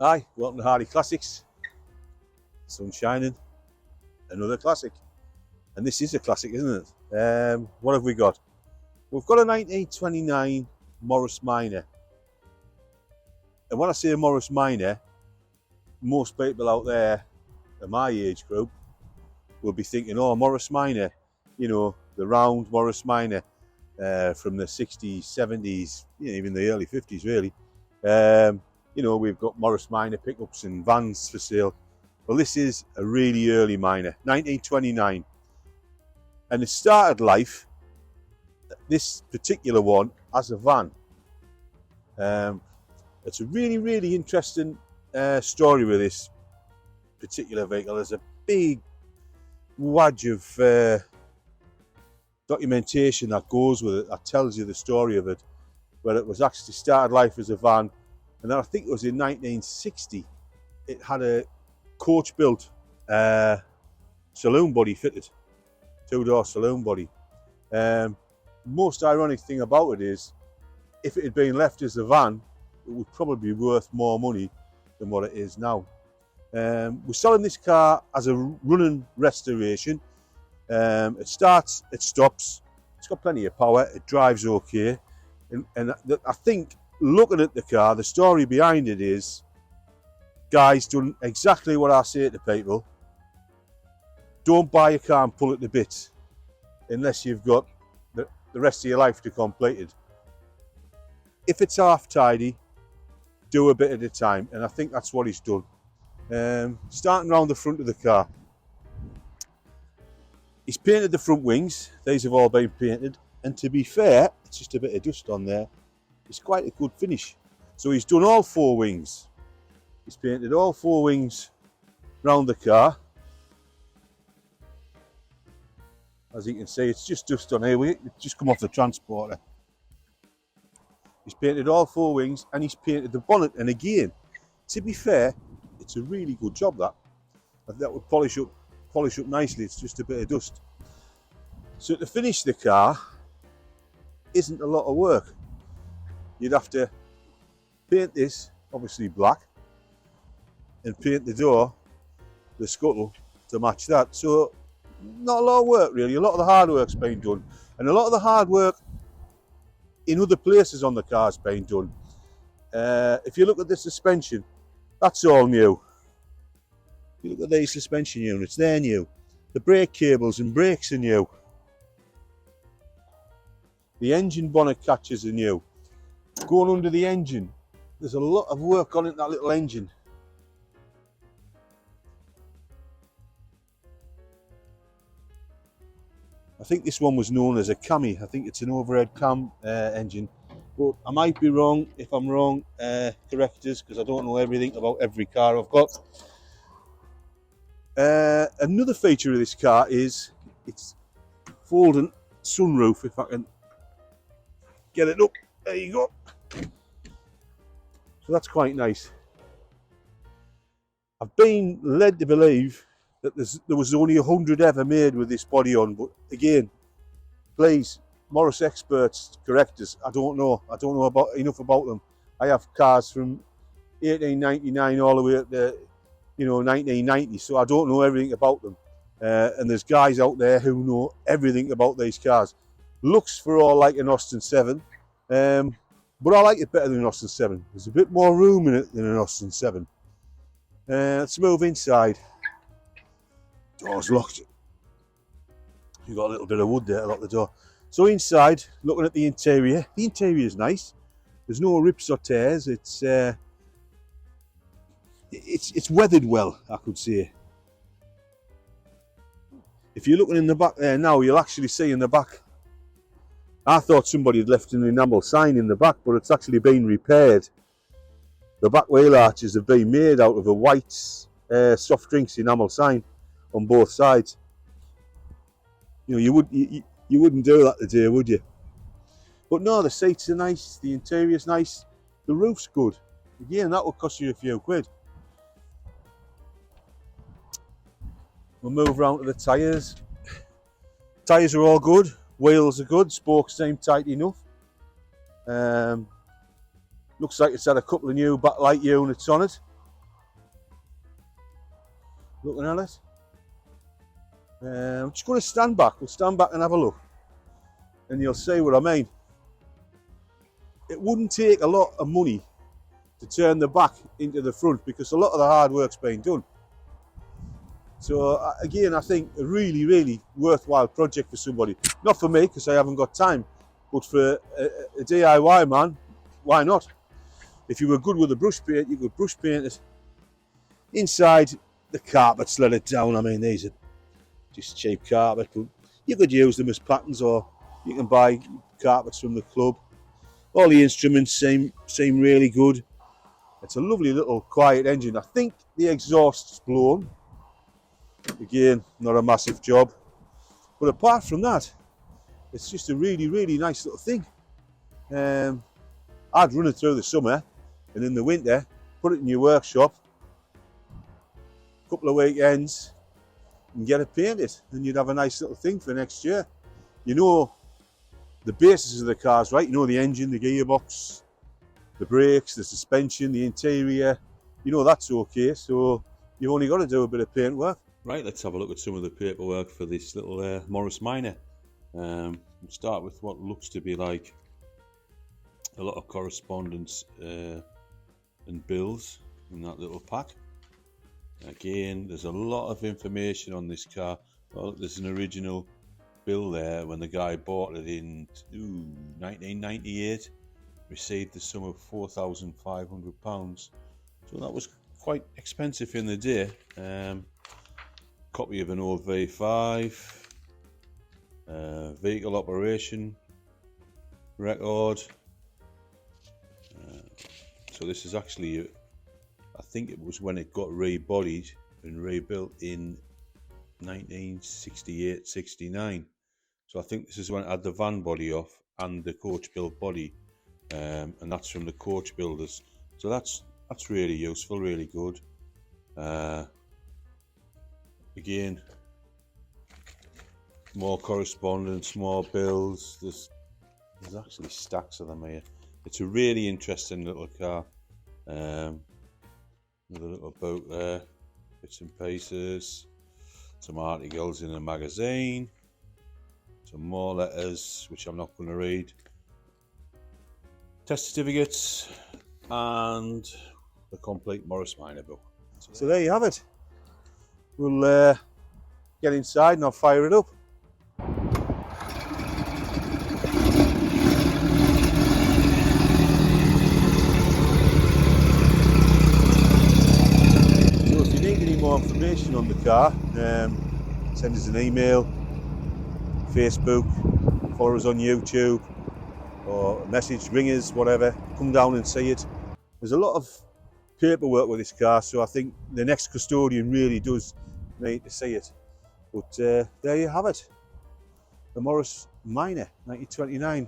Hi, welcome to Hardy Classics. Sun shining, another classic. And this is a classic, isn't it? What have we got? We've got a 1929 Morris Minor. And when I say Morris Minor, most people out there in my age group will be thinking, oh, Morris Minor, you know, the round Morris Minor from the 60s, 70s, even the early 50s, really. You know, we've got Morris Minor pickups and vans for sale. Well, this is a really early Minor, 1929. And it started life, this particular one, as a van. It's a really, really interesting story with this particular vehicle. There's a big wadge of documentation that goes with it, that tells you the story of it, where it was actually started life as a van. And then I think it was in 1960, it had a coach built saloon body fitted, two-door saloon body. Most ironic thing about it is, if it had been left as a van, it would probably be worth more money than what it is now. We're selling this car as a running restoration. It starts, it stops, it's got plenty of power, it drives okay. And I think, looking at the car, the story behind it is, guys, done exactly what I say to people. Don't buy a car and pull it to bits unless you've got the rest of your life to complete it. If it's half tidy, do a bit at a time, and I think that's what he's done. Starting around the front of the car, he's painted the front wings. These have all been painted, and to be fair, it's just a bit of dust on there. It's quite a good finish. So he's done all four wings. He's painted all four wings round the car. As you can see, it's just dust on here. It's just come off the transporter. He's painted all four wings, and he's painted the bonnet. And again, to be fair, it's a really good job, that. That would polish up nicely. It's just a bit of dust. So to finish the car isn't a lot of work. You'd have to paint this, obviously black, and paint the door, the scuttle, to match that. So not a lot of work, really. A lot of the hard work's been done. And a lot of the hard work in other places on the car's been done. If you look at the suspension, that's all new. If you look at these suspension units, they're new. The brake cables and brakes are new. The engine bonnet catches are new. Going under the engine, there's a lot of work on it, that little engine. I think this one was known as a cami. I think it's an overhead cam engine, but I might be wrong. If I'm wrong, correct us, because I don't know everything about every car I've got. Another feature of this car is its folding sunroof. If I can get it up, there you go. So that's quite nice. I've been led to believe that there was only 100 ever made with this body on, but again, please, Morris experts, correct us. I don't know enough about them. I have cars from 1899 all the way up to 1990, so I don't know everything about them. And there's guys out there who know everything about these cars. Looks for all like an Austin 7, but I like it better than an Austin 7. There's a bit more room in it than an Austin 7. Let's move inside. Door's locked. You've got a little bit of wood there to lock the door. So inside, looking at the interior is nice. There's no rips or tears. It's weathered well, I could say. If you're looking in the back there now, you'll actually see in the back. I thought somebody had left an enamel sign in the back, but it's actually been repaired. The back wheel arches have been made out of a white soft drinks enamel sign on both sides. You wouldn't do that today, would you? But no, the seats are nice, the interior's nice, the roof's good. Again, that will cost you a few quid. We'll move around to the tyres. Tyres are all good, wheels are good, spokes seem tight enough. Looks like it's had a couple of new backlight units on it. looking at it. I'm just going to stand back. We'll stand back and have a look, and you'll see what I mean. It wouldn't take a lot of money to turn the back into the front because a lot of the hard work's been done. So again, I think a really, really worthwhile project for somebody. Not for me because I haven't got time, but for a DIY man, why not? If you were good with a brush paint, you could brush paint it. Inside, the carpets let it down. I mean, these are just cheap carpet, but you could use them as patterns, or you can buy carpets from the club. All the instruments seem really good. It's a lovely little quiet engine. I think the exhaust's blown. Again, not a massive job. But apart from that, it's just a really, really nice little thing. I'd run it through the summer, and in the winter, put it in your workshop, a couple of weekends, and get it painted. And you'd have a nice little thing for next year. You know the basis of the cars, right? You know the engine, the gearbox, the brakes, the suspension, the interior. You know that's okay, so you've only got to do a bit of paint work. Right, let's have a look at some of the paperwork for this little Morris Minor. We'll start with what looks to be like a lot of correspondence and bills in that little pack. Again, there's a lot of information on this car. Well, there's an original bill there when the guy bought it in 1998, received the sum of £4,500. So that was quite expensive in the day. Copy of an old V5, vehicle operation record. So this is actually, I think it was when it got rebodied and rebuilt in 1968-69. So I think this is when it had the van body off and the coach build body, and that's from the coach builders. So that's really useful, really good. Again, more correspondence, more bills. There's actually stacks of them here. It's a really interesting little car. Another little boat there, bits and pieces, some articles in a magazine, some more letters which I'm not going to read, test certificates, and the complete Morris Minor book. So there you have it. We'll get inside and I'll fire it up. So if you need any more information on the car, send us an email, Facebook, follow us on YouTube, or a message, ring us, whatever. Come down and see it. There's a lot of paperwork with this car, so I think the next custodian really does need to see it. But there you have it, the Morris Minor 1929.